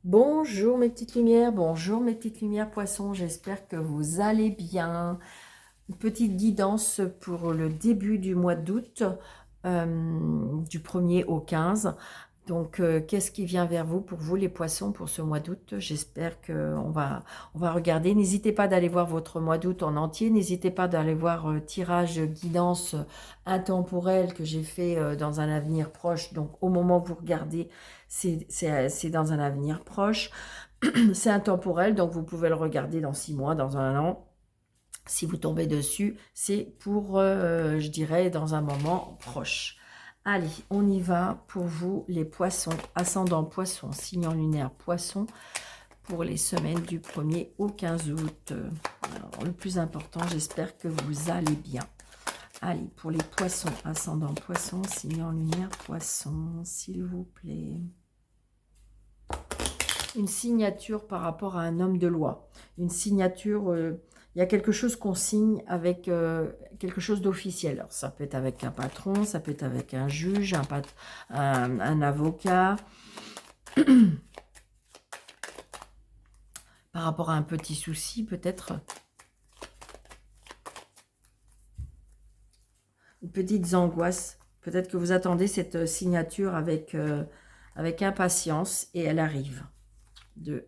Bonjour mes petites lumières, bonjour mes petites lumières poissons, j'espère que vous allez bien. Une petite guidance pour le début du mois d'août, du 1er au 15. Donc, qu'est-ce qui vient vers vous, pour vous les poissons, pour ce mois d'août? J'espère qu'on va regarder. N'hésitez pas d'aller voir votre mois d'août en entier. N'hésitez pas d'aller voir tirage guidance intemporel que j'ai fait dans un avenir proche. Donc, au moment où vous regardez, c'est dans un avenir proche. C'est intemporel, donc vous pouvez le regarder dans 6 mois, dans un an. Si vous tombez dessus, c'est pour, je dirais, dans un moment proche. Allez, on y va pour vous, les poissons, ascendant poisson, signe lunaire poisson, pour les semaines du 1er au 15 août. Alors, le plus important, j'espère que vous allez bien. Allez, pour les poissons, ascendant poisson, signe lunaire poisson, s'il vous plaît. Une signature par rapport à un homme de loi. Une signature... il y a quelque chose qu'on signe avec quelque chose d'officiel. Alors, ça peut être avec un patron, ça peut être avec un juge, un avocat. Par rapport à un petit souci, peut-être. Une petite angoisse. Peut-être que vous attendez cette signature avec impatience et elle arrive. 2,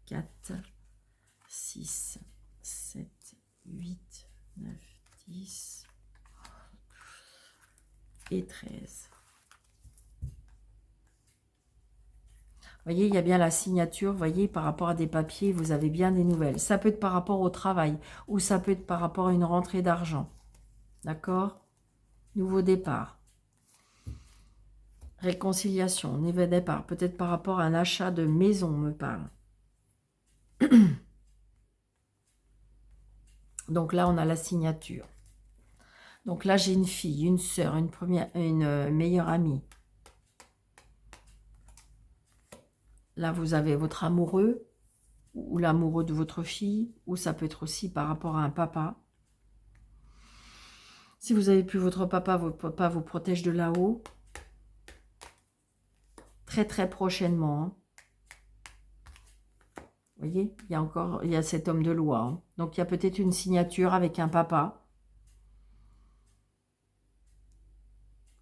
4, 6, 7, 8, 9, 10 et 13. Vous voyez, il y a bien la signature, vous voyez, par rapport à des papiers, vous avez bien des nouvelles. Ça peut être par rapport au travail, ou ça peut être par rapport à une rentrée d'argent. D'accord? Nouveau départ. Réconciliation, nouveau départ. Peut-être par rapport à un achat de maison, on me parle. Donc là, on a la signature. Donc là, j'ai une fille, une sœur, une meilleure amie. Là, vous avez votre amoureux, ou l'amoureux de votre fille, ou ça peut être aussi par rapport à un papa. Si vous n'avez plus votre papa vous protège de là-haut. Très très prochainement. Hein. Vous voyez, il y a cet homme de loi. Hein. Donc il y a peut-être une signature avec un papa.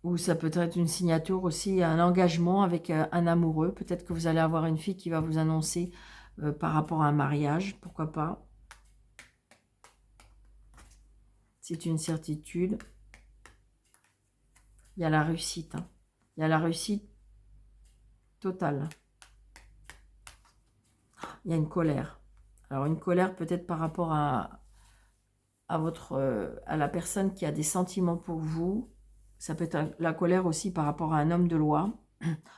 Ou ça peut être une signature aussi, un engagement avec un amoureux. Peut-être que vous allez avoir une fille qui va vous annoncer par rapport à un mariage. Pourquoi pas? C'est une certitude. Il y a la réussite. Hein. Il y a la réussite totale. Il y a une colère. Alors une colère peut-être par rapport à la personne qui a des sentiments pour vous. Ça peut être la colère aussi par rapport à un homme de loi.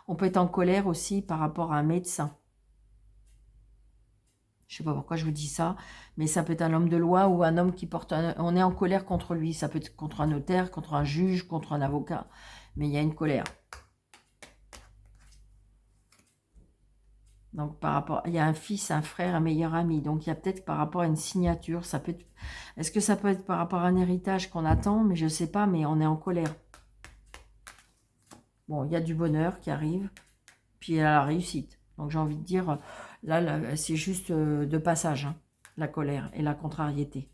On peut être en colère aussi par rapport à un médecin. Je ne sais pas pourquoi je vous dis ça, mais ça peut être un homme de loi ou un homme qui porte... on est en colère contre lui. Ça peut être contre un notaire, contre un juge, contre un avocat. Mais il y a une colère. Donc, par rapport, il y a un fils, un frère, un meilleur ami. Donc, il y a peut-être par rapport à une signature. Ça peut être, est-ce que ça peut être par rapport à un héritage qu'on attend? Mais je ne sais pas, mais on est en colère. Bon, il y a du bonheur qui arrive, puis il y a la réussite. Donc j'ai envie de dire, là c'est juste de passage, hein, la colère et la contrariété.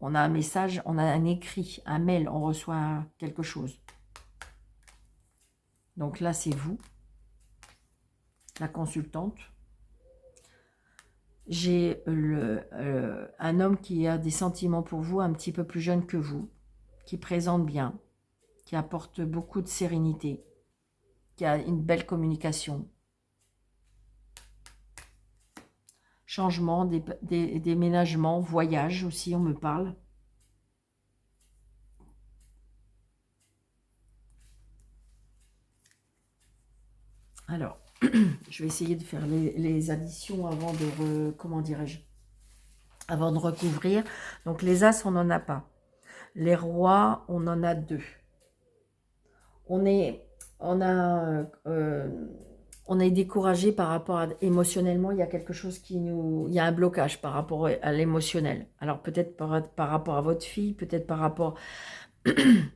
On a un message, on a un écrit, un mail, on reçoit quelque chose. Donc là, c'est vous, la consultante. J'ai un homme qui a des sentiments pour vous, un petit peu plus jeune que vous, qui présente bien, qui apporte beaucoup de sérénité, qui a une belle communication. Changement, déménagement, voyage aussi, on me parle. Alors, je vais essayer de faire les additions avant de, comment dirais-je, avant de recouvrir. Donc, les As, on n'en a pas. Les Rois, on en a 2. On est découragé par rapport à, émotionnellement, il y a quelque chose il y a un blocage par rapport à l'émotionnel. Alors, peut-être par rapport à votre fille, peut-être par rapport,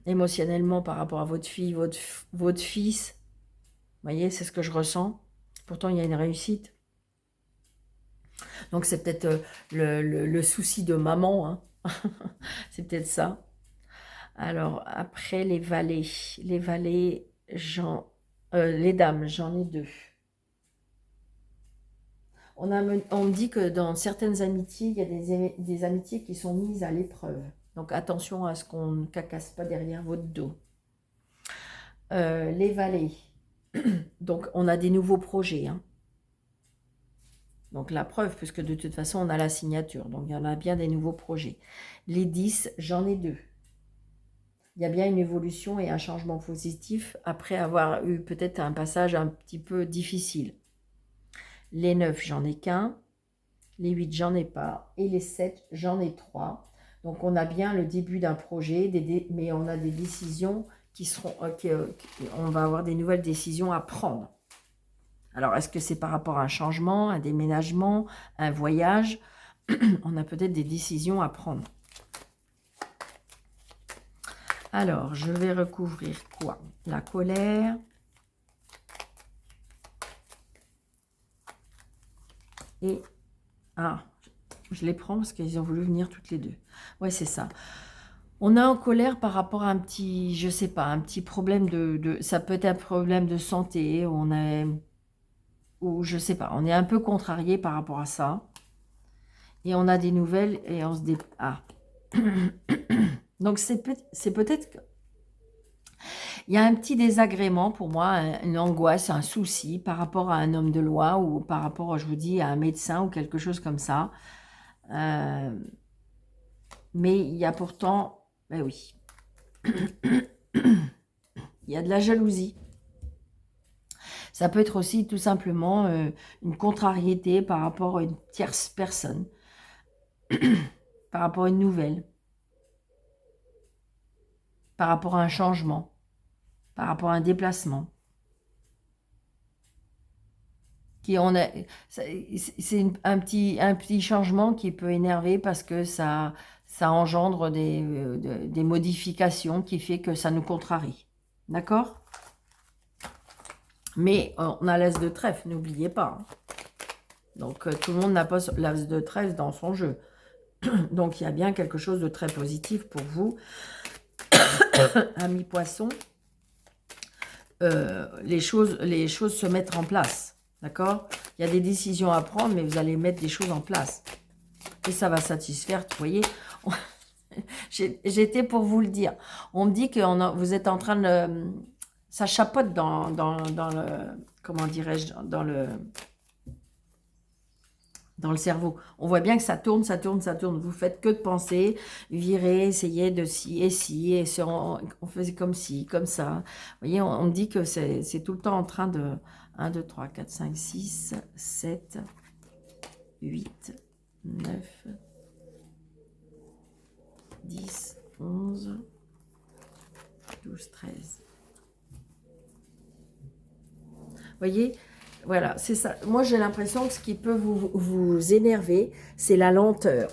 émotionnellement, par rapport à votre fille, votre fils. voyez, c'est ce que je ressens. Pourtant, il y a une réussite. Donc, c'est peut-être le souci de maman. Hein. C'est peut-être ça. Alors, après, les valets. Les valets, les dames, j'en ai deux. On me dit que dans certaines amitiés, il y a des amitiés qui sont mises à l'épreuve. Donc, attention à ce qu'on ne cacasse pas derrière votre dos. Les valets. Donc, on a des nouveaux projets. Hein. Donc, la preuve, puisque de toute façon, on a la signature. Donc, il y en a bien des nouveaux projets. Les 10, j'en ai deux. Il y a bien une évolution et un changement positif après avoir eu peut-être un passage un petit peu difficile. Les 9, j'en ai qu'un. Les 8, j'en ai pas. Et les 7, j'en ai 3. Donc, on a bien le début d'un projet, mais on a des décisions qui seront... on va avoir des nouvelles décisions à prendre. Alors, est-ce que c'est par rapport à un changement, un déménagement, un voyage? On a peut-être des décisions à prendre. Alors, je vais recouvrir quoi? La colère. Et... Ah, je les prends parce qu'ils ont voulu venir toutes les deux. Ouais, c'est ça. On est en colère par rapport à un petit, je sais pas, un petit problème ça peut être un problème de santé. Ou je sais pas, on est un peu contrarié par rapport à ça. Et on a des nouvelles et on se dit, ah. Donc, c'est peut-être... Il y a un petit désagrément pour moi, une angoisse, un souci par rapport à un homme de loi ou par rapport, je vous dis, à un médecin ou quelque chose comme ça. Mais il y a pourtant, ben oui, il y a de la jalousie. Ça peut être aussi tout simplement une contrariété par rapport à une tierce personne, par rapport à une nouvelle, par rapport à un changement, par rapport à un déplacement. C'est un petit changement qui peut énerver parce que ça engendre des modifications qui fait que ça nous contrarie. D'accord? Mais on a l'as de trèfle, n'oubliez pas. Hein. Donc tout le monde n'a pas l'as de trèfle dans son jeu. Donc il y a bien quelque chose de très positif pour vous. Amis poissons, les choses se mettent en place. D'accord? Il y a des décisions à prendre, mais vous allez mettre des choses en place. Et ça va satisfaire, vous voyez. J'étais pour vous le dire. On me dit que vous êtes en train de... Ça chapote dans le... Comment dirais-je? Dans le cerveau. On voit bien que ça tourne, ça tourne, ça tourne. Vous faites que de penser, virer, essayer de ci, et on faisait comme ci, comme ça. Vous voyez, on me dit que c'est tout le temps en train de... 1, 2, 3, 4, 5, 6, 7, 8, 9, 10, 11, 12, 13. Vous voyez, voilà, c'est ça. Moi, j'ai l'impression que ce qui peut vous énerver, c'est la lenteur.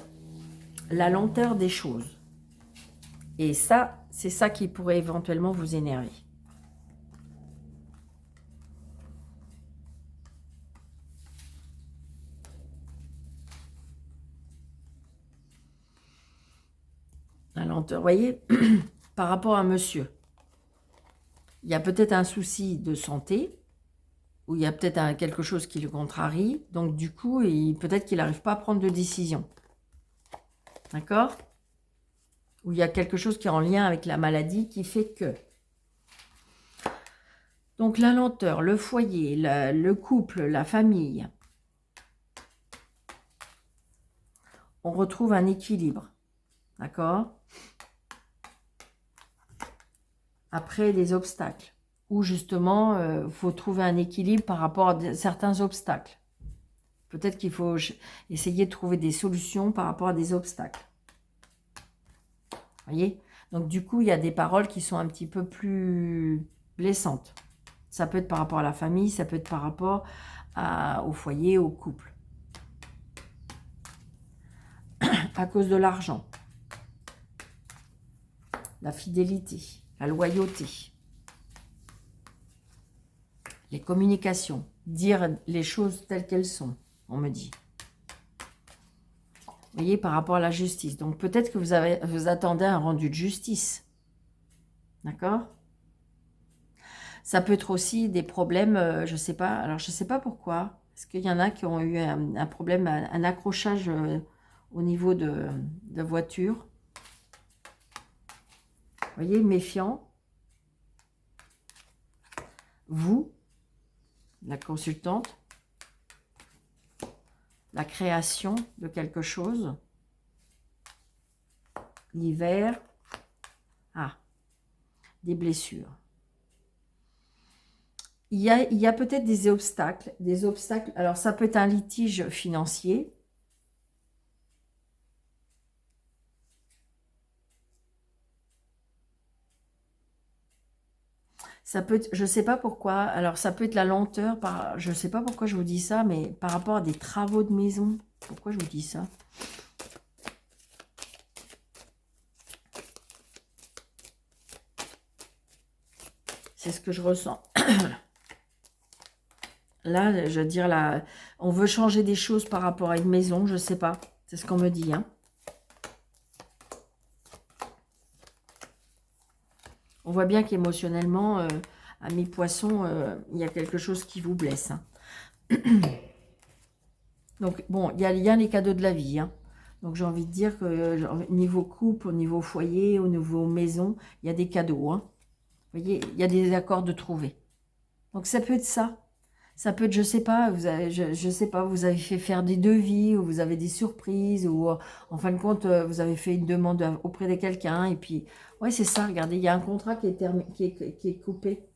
La lenteur des choses. Et ça, c'est ça qui pourrait éventuellement vous énerver. La lenteur, vous voyez, par rapport à monsieur, il y a peut-être un souci de santé, ou il y a peut-être quelque chose qui le contrarie, donc du coup, peut-être qu'il n'arrive pas à prendre de décision. D'accord? Ou il y a quelque chose qui est en lien avec la maladie qui fait que... Donc la lenteur, le foyer, le couple, la famille, on retrouve un équilibre. D'accord? Après, des obstacles. Où justement, il faut trouver un équilibre par rapport à certains obstacles. Peut-être qu'il faut essayer de trouver des solutions par rapport à des obstacles. Vous voyez? Donc du coup, il y a des paroles qui sont un petit peu plus blessantes. Ça peut être par rapport à la famille, ça peut être par rapport au foyer, au couple. À cause de l'argent. La fidélité, la loyauté. Les communications. Dire les choses telles qu'elles sont, on me dit. Vous voyez, par rapport à la justice. Donc, peut-être que vous attendez un rendu de justice. D'accord? Ça peut être aussi des problèmes, je ne sais pas. Alors, je ne sais pas pourquoi. Est-ce qu'il y en a qui ont eu un problème, un accrochage au niveau de voiture? Vous voyez, méfiant. Vous, la consultante, la création de quelque chose. L'hiver. Ah, des blessures. Il y a peut-être des obstacles. Alors, ça peut être un litige financier. Ça peut être, je ne sais pas pourquoi, alors ça peut être la lenteur, je ne sais pas pourquoi je vous dis ça, mais par rapport à des travaux de maison, pourquoi je vous dis ça? C'est ce que je ressens. Là, je veux dire, là, on veut changer des choses par rapport à une maison, je ne sais pas. C'est ce qu'on me dit. Hein. On voit bien qu'émotionnellement, ami poisson, il y a quelque chose qui vous blesse. Hein. Donc, bon, il y a les cadeaux de la vie. Hein. Donc, j'ai envie de dire que niveau couple, au niveau foyer, au niveau maison, il y a des cadeaux. Hein. Vous voyez, il y a des accords de trouver. Donc, ça peut être ça. Ça peut être, je sais pas, je sais pas, vous avez fait faire des devis, ou vous avez des surprises, ou en fin de compte, vous avez fait une demande auprès de quelqu'un, et puis, ouais, c'est ça, regardez, il y a un contrat qui est coupé.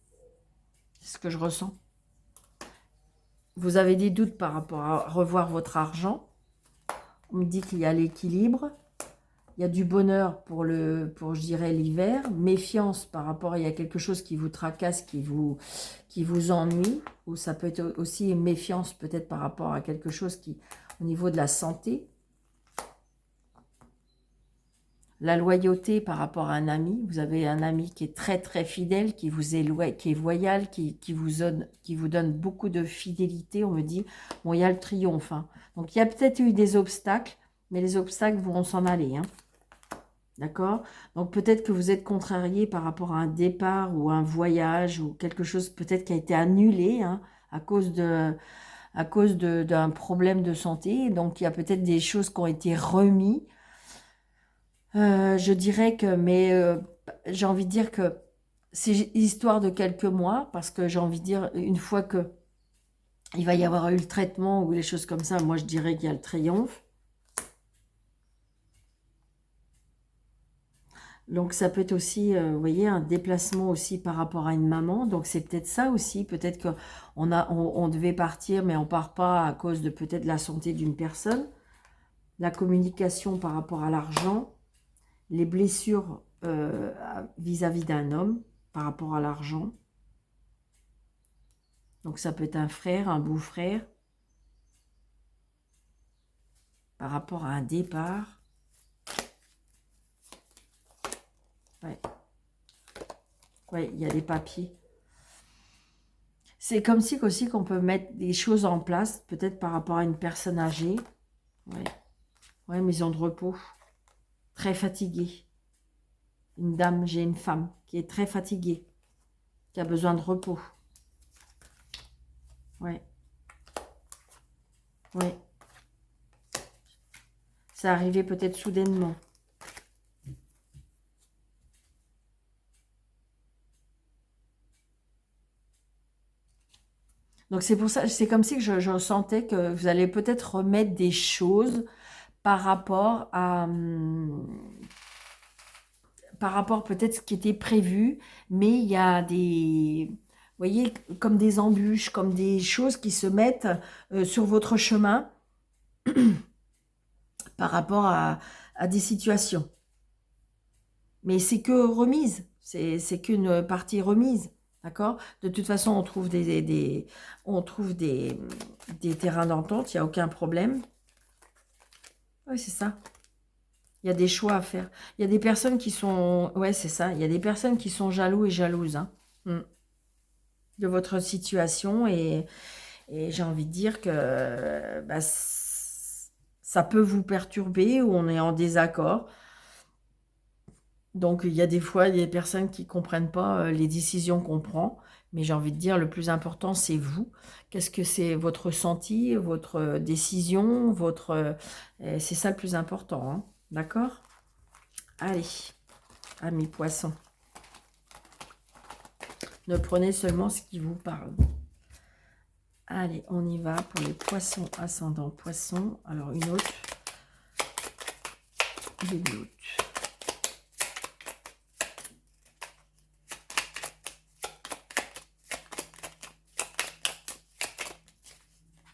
C'est ce que je ressens. Vous avez des doutes par rapport à revoir votre argent. On me dit qu'il y a l'équilibre. Il y a du bonheur pour je dirais, l'hiver. Méfiance par rapport, il y a quelque chose qui vous tracasse, qui vous ennuie. Ou ça peut être aussi une méfiance peut-être par rapport à quelque chose qui, au niveau de la santé. La loyauté par rapport à un ami. Vous avez un ami qui est très très fidèle, qui est loyal, qui vous donne beaucoup de fidélité. On me dit, bon, il y a le triomphe. Hein. Donc il y a peut-être eu des obstacles, mais les obstacles vont s'en aller. Hein. D'accord? Donc peut-être que vous êtes contrarié par rapport à un départ ou un voyage ou quelque chose peut-être qui a été annulé hein, à cause d'un problème de santé. Donc il y a peut-être des choses qui ont été remises. Je dirais que, mais j'ai envie de dire que c'est histoire de quelques mois, parce que j'ai envie de dire, une fois que il va y avoir eu le traitement ou les choses comme ça, moi je dirais qu'il y a le triomphe. Donc ça peut être aussi, vous voyez, un déplacement aussi par rapport à une maman. Donc c'est peut-être ça aussi, peut-être on devait partir, mais on part pas à cause de peut-être la santé d'une personne. La communication par rapport à l'argent. Les blessures vis-à-vis d'un homme par rapport à l'argent. Donc ça peut être un frère, un beau-frère, par rapport à un départ. Ouais. Ouais, il y a des papiers. C'est comme si aussi qu'on peut mettre des choses en place, peut-être par rapport à une personne âgée. Ouais. Ouais, maison de repos. Très fatiguée. Une dame, j'ai une femme qui est très fatiguée, qui a besoin de repos. Ouais. Ouais. Ça arrivait peut-être soudainement. Donc c'est pour ça, c'est comme si que je sentais que vous allez peut-être remettre des choses par rapport à peut-être ce qui était prévu, mais il y a des, vous voyez, comme des embûches, comme des choses qui se mettent sur votre chemin par rapport à des situations. Mais c'est que remise, c'est qu'une partie remise, d'accord? De toute façon, on trouve on trouve des terrains d'entente, il n'y a aucun problème. Oui, c'est ça. Il y a des choix à faire. Il y a des personnes qui sont... Ouais, c'est ça. Il y a des personnes qui sont jaloux et jalouses. Hein. de votre situation et j'ai envie de dire que bah, ça peut vous perturber ou on est en désaccord. Donc, il y a des fois, il y a des personnes qui ne comprennent pas les décisions qu'on prend. Mais j'ai envie de dire, le plus important, c'est vous. Qu'est-ce que c'est votre ressenti, votre décision, c'est ça le plus important, hein. D'accord? Allez, amis poissons. Ne prenez seulement ce qui vous parle. Allez, on y va pour les poissons ascendant poissons. Alors, une autre. Début août.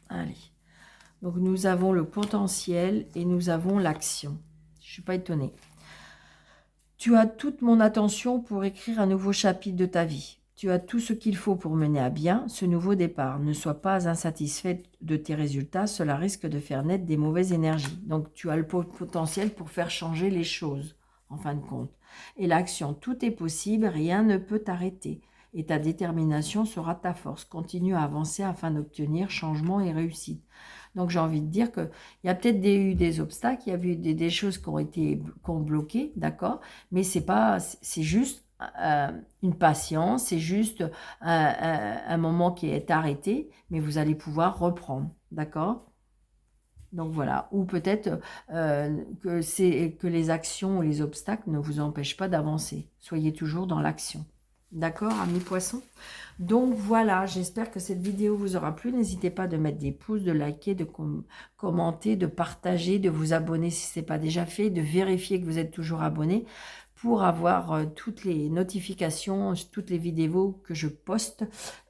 Allez. Donc, nous avons le potentiel et nous avons l'action. Je ne suis pas étonnée. Tu as toute mon attention pour écrire un nouveau chapitre de ta vie. Tu as tout ce qu'il faut pour mener à bien ce nouveau départ. Ne sois pas insatisfait de tes résultats, cela risque de faire naître des mauvaises énergies. Donc, tu as le potentiel pour faire changer les choses, en fin de compte. Et l'action, tout est possible, rien ne peut t'arrêter. Et ta détermination sera ta force. Continue à avancer afin d'obtenir changement et réussite. Donc, j'ai envie de dire qu'il y a peut-être eu des obstacles, il y a eu des choses qui ont bloqué, d'accord? Mais c'est juste une patience, c'est juste un moment qui est arrêté, mais vous allez pouvoir reprendre, d'accord? Donc voilà, ou peut-être que les actions ou les obstacles ne vous empêchent pas d'avancer. Soyez toujours dans l'action. D'accord, amis poissons? Donc voilà, j'espère que cette vidéo vous aura plu. N'hésitez pas de mettre des pouces, de liker, de commenter, de partager, de vous abonner si ce n'est pas déjà fait, de vérifier que vous êtes toujours abonné pour avoir toutes les notifications, toutes les vidéos que je poste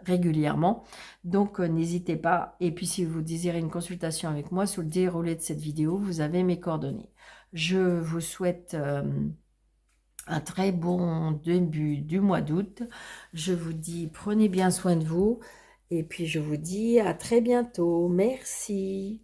régulièrement. Donc n'hésitez pas. Et puis si vous désirez une consultation avec moi, sous le déroulé de cette vidéo, vous avez mes coordonnées. Je vous souhaite un très bon début du mois d'août. Je vous dis, prenez bien soin de vous. Et puis, je vous dis à très bientôt. Merci.